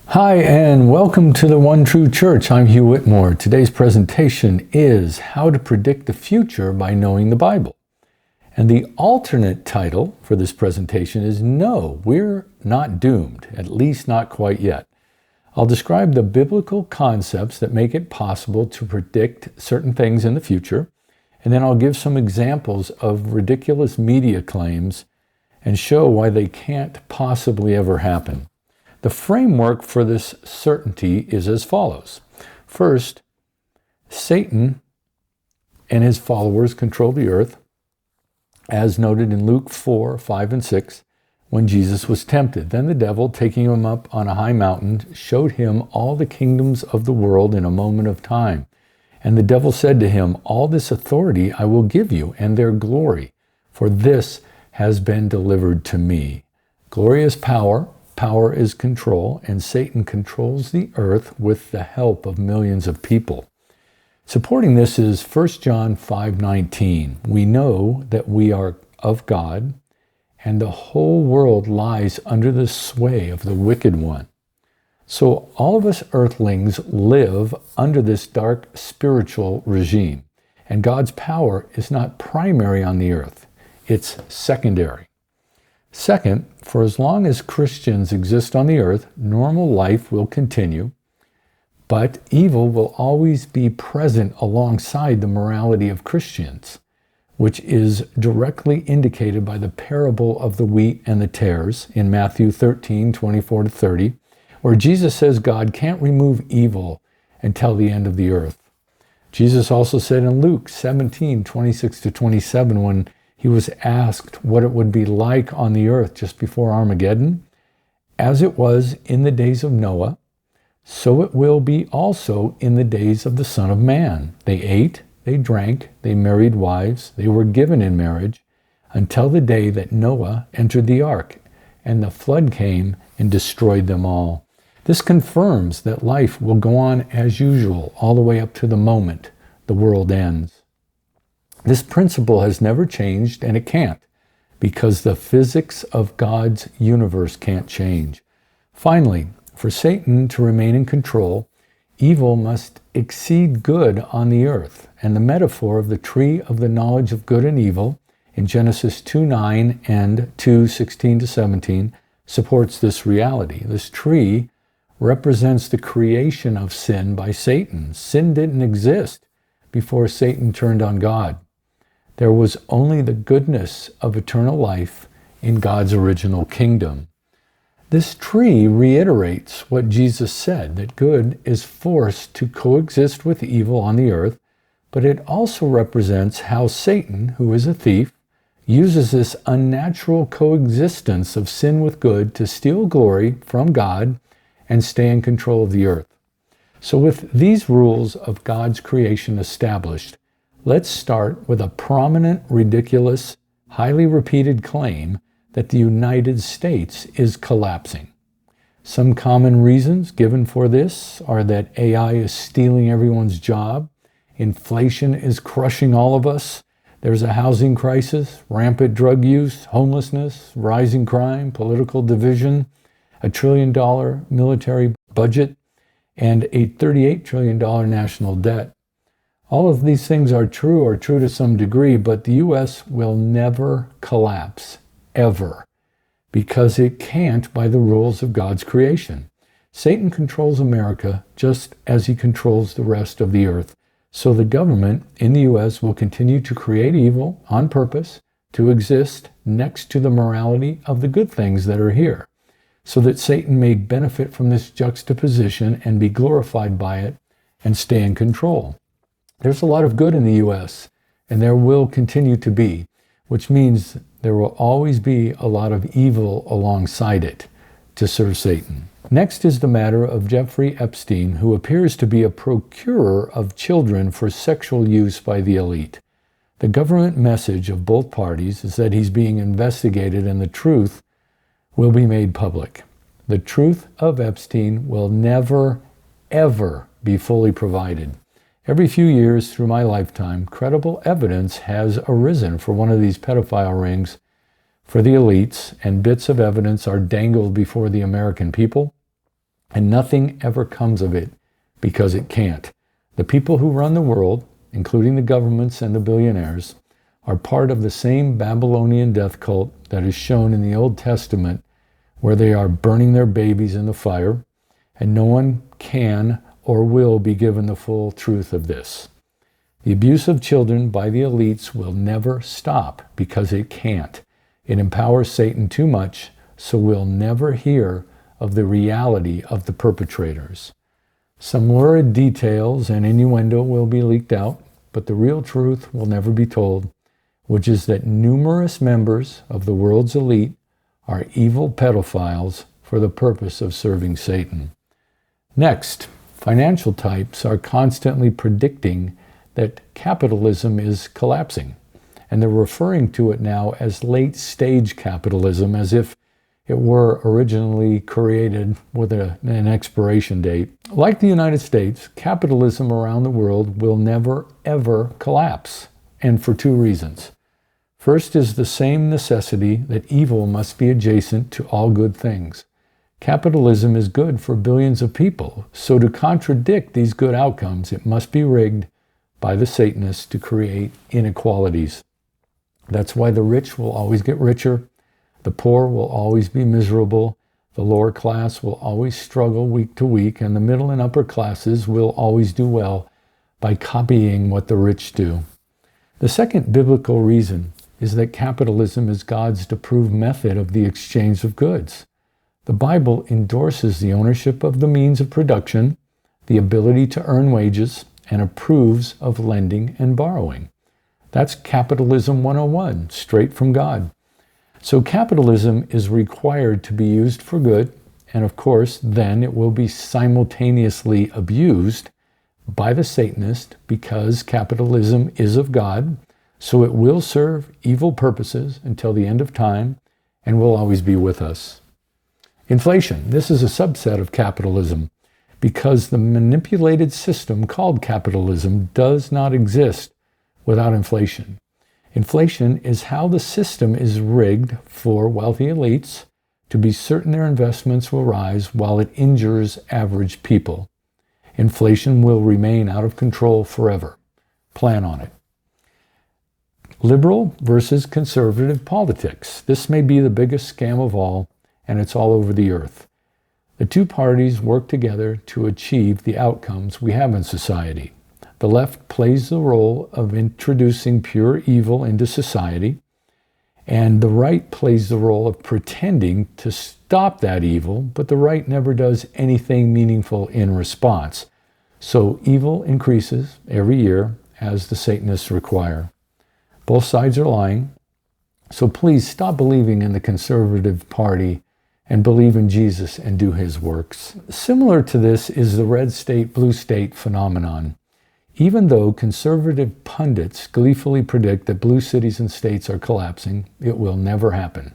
Hi, and welcome to the One True Church. I'm Hugh Whitmore. Today's presentation is How to Predict the Future by Knowing the Bible. And the alternate title for this presentation is No, We're Not Doomed, at least not quite yet. I'll describe the biblical concepts that make it possible to predict certain things in the future, and then I'll give some examples of ridiculous media claims and show why they can't possibly ever happen. The framework for this certainty is as follows. First, Satan and his followers control the earth, as noted in Luke 4, 5, and 6, when Jesus was tempted. Then the devil, taking him up on a high mountain, showed him all the kingdoms of the world in a moment of time. And the devil said to him, "All this authority I will give you, and their glory, for this has been delivered to me." Glory is power. Power is control, and Satan controls the earth with the help of millions of people. Supporting this is 1 John 5:19. We know that we are of God, and the whole world lies under the sway of the wicked one. So all of us earthlings live under this dark spiritual regime, and God's power is not primary on the earth, it's secondary. Second, for as long as Christians exist on the earth, normal life will continue, but evil will always be present alongside the morality of Christians, which is directly indicated by the parable of the wheat and the tares in Matthew 13:24-30, where Jesus says God can't remove evil until the end of the earth. Jesus also said in Luke 17:26-27, when he was asked what it would be like on the earth just before Armageddon, "As it was in the days of Noah, so it will be also in the days of the Son of Man. They ate, they drank, they married wives, they were given in marriage, until the day that Noah entered the ark, and the flood came and destroyed them all." This confirms that life will go on as usual all the way up to the moment the world ends. This principle has never changed, and it can't, because the physics of God's universe can't change. Finally, for Satan to remain in control, evil must exceed good on the earth. And the metaphor of the tree of the knowledge of good and evil in Genesis 2:9 and 2:16-17 supports this reality. This tree represents the creation of sin by Satan. Sin didn't exist before Satan turned on God. There was only the goodness of eternal life in God's original kingdom. This tree reiterates what Jesus said, that good is forced to coexist with evil on the earth, but it also represents how Satan, who is a thief, uses this unnatural coexistence of sin with good to steal glory from God and stay in control of the earth. So with these rules of God's creation established, let's start with a prominent, ridiculous, highly repeated claim that the United States is collapsing. Some common reasons given for this are that AI is stealing everyone's job, inflation is crushing all of us, there's a housing crisis, rampant drug use, homelessness, rising crime, political division, a $1 trillion military budget, and a $38 trillion national debt. All of these things are true or true to some degree, but the U.S. will never collapse, ever, because it can't by the rules of God's creation. Satan controls America just as he controls the rest of the earth. So the government in the U.S. will continue to create evil on purpose to exist next to the morality of the good things that are here, so that Satan may benefit from this juxtaposition and be glorified by it and stay in control. There's a lot of good in the U.S., and there will continue to be, which means there will always be a lot of evil alongside it to serve Satan. Next is the matter of Jeffrey Epstein, who appears to be a procurer of children for sexual use by the elite. The government message of both parties is that he's being investigated and the truth will be made public. The truth of Epstein will never, ever be fully provided. Every few years through my lifetime, credible evidence has arisen for one of these pedophile rings for the elites, and bits of evidence are dangled before the American people. and nothing ever comes of it because it can't. The people who run the world, including the governments and the billionaires, are part of the same Babylonian death cult that is shown in the Old Testament, where they are burning their babies in the fire, and no one can or will be given the full truth of this. The abuse of children by the elites will never stop because it can't. It empowers Satan too much, so we'll never hear of the reality of the perpetrators. Some lurid details and innuendo will be leaked out, but the real truth will never be told, which is that numerous members of the world's elite are evil pedophiles for the purpose of serving Satan. Next, financial types are constantly predicting that capitalism is collapsing, and they're referring to it now as late-stage capitalism, as if it were originally created with an expiration date. Like the United States, capitalism around the world will never, ever collapse, and for two reasons. First is the same necessity that evil must be adjacent to all good things. Capitalism is good for billions of people, so to contradict these good outcomes, it must be rigged by the Satanists to create inequalities. That's why the rich will always get richer, the poor will always be miserable, the lower class will always struggle week to week, and the middle and upper classes will always do well by copying what the rich do. The second biblical reason is that capitalism is God's approved method of the exchange of goods. The Bible endorses the ownership of the means of production, the ability to earn wages, and approves of lending and borrowing. That's Capitalism 101, straight from God. So capitalism is required to be used for good, and of course, then it will be simultaneously abused by the Satanist because capitalism is of God, so it will serve evil purposes until the end of time and will always be with us. Inflation. This is a subset of capitalism because the manipulated system called capitalism does not exist without inflation. Inflation is how the system is rigged for wealthy elites to be certain their investments will rise while it injures average people. Inflation will remain out of control forever. Plan on it. Liberal versus conservative politics. This may be the biggest scam of all, and it's all over the earth. The two parties work together to achieve the outcomes we have in society. The left plays the role of introducing pure evil into society, and the right plays the role of pretending to stop that evil, but the right never does anything meaningful in response. So evil increases every year as the Satanists require. Both sides are lying, so please stop believing in the conservative party and believe in Jesus and do his works. Similar to this is the red state, blue state phenomenon. Even though conservative pundits gleefully predict that blue cities and states are collapsing, it will never happen.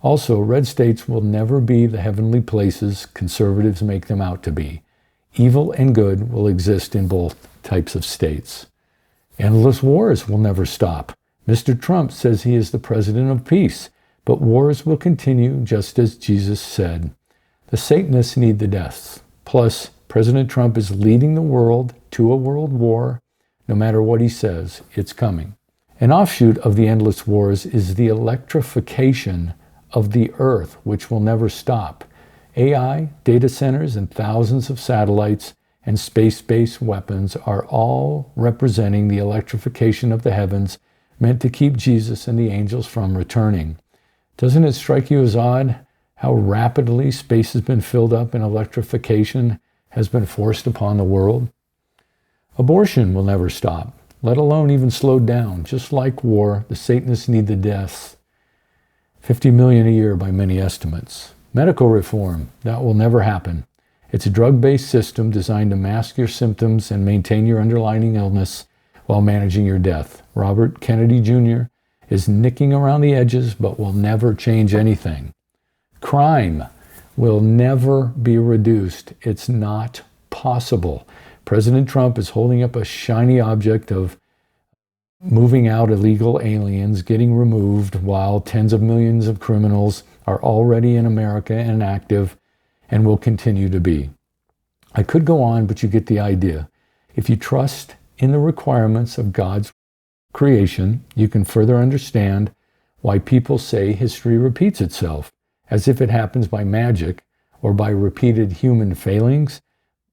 Also, red states will never be the heavenly places conservatives make them out to be. Evil and good will exist in both types of states. Endless wars will never stop. Mr. Trump says he is the president of peace, but wars will continue just as Jesus said. The Satanists need the deaths. Plus, President Trump is leading the world to a world war. No matter what he says, it's coming. An offshoot of the endless wars is the electrification of the earth, which will never stop. AI, data centers, and thousands of satellites and space-based weapons are all representing the electrification of the heavens, meant to keep Jesus and the angels from returning. Doesn't it strike you as odd how rapidly space has been filled up and electrification has been forced upon the world? Abortion will never stop, let alone even slowed down. Just like war, the Satanists need the deaths. 50 million a year by many estimates. Medical reform, that will never happen. It's a drug-based system designed to mask your symptoms and maintain your underlying illness while managing your death. Robert Kennedy Jr. is nicking around the edges but will never change anything. Crime will never be reduced. It's not possible. President Trump is holding up a shiny object of moving out illegal aliens, getting removed, while tens of millions of criminals are already in America and active, and will continue to be. I could go on, but you get the idea. If you trust in the requirements of God's creation, you can further understand why people say history repeats itself, as if it happens by magic or by repeated human failings,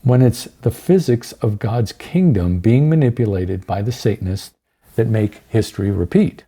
when it's the physics of God's kingdom being manipulated by the Satanists that make history repeat.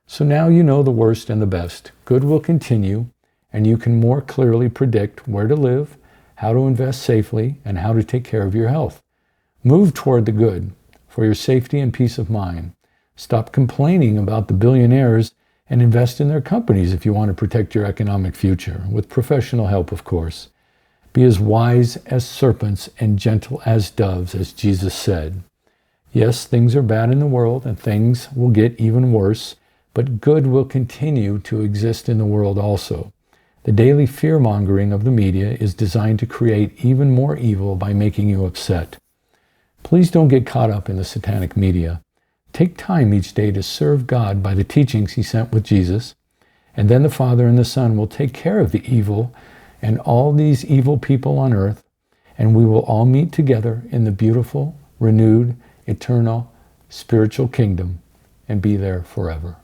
So now you know the worst and the best. Good will continue, and you can more clearly predict where to live, how to invest safely, and how to take care of your health. Move toward the good for your safety and peace of mind. Stop complaining about the billionaires and invest in their companies if you want to protect your economic future, with professional help, of course. Be as wise as serpents and gentle as doves, as Jesus said. Yes, things are bad in the world, and things will get even worse, but good will continue to exist in the world also. The daily fear-mongering of the media is designed to create even more evil by making you upset. Please don't get caught up in the satanic media. Take time each day to serve God by the teachings he sent with Jesus, and then the Father and the Son will take care of the evil and all these evil people on earth, and we will all meet together in the beautiful, renewed, eternal, spiritual kingdom and be there forever.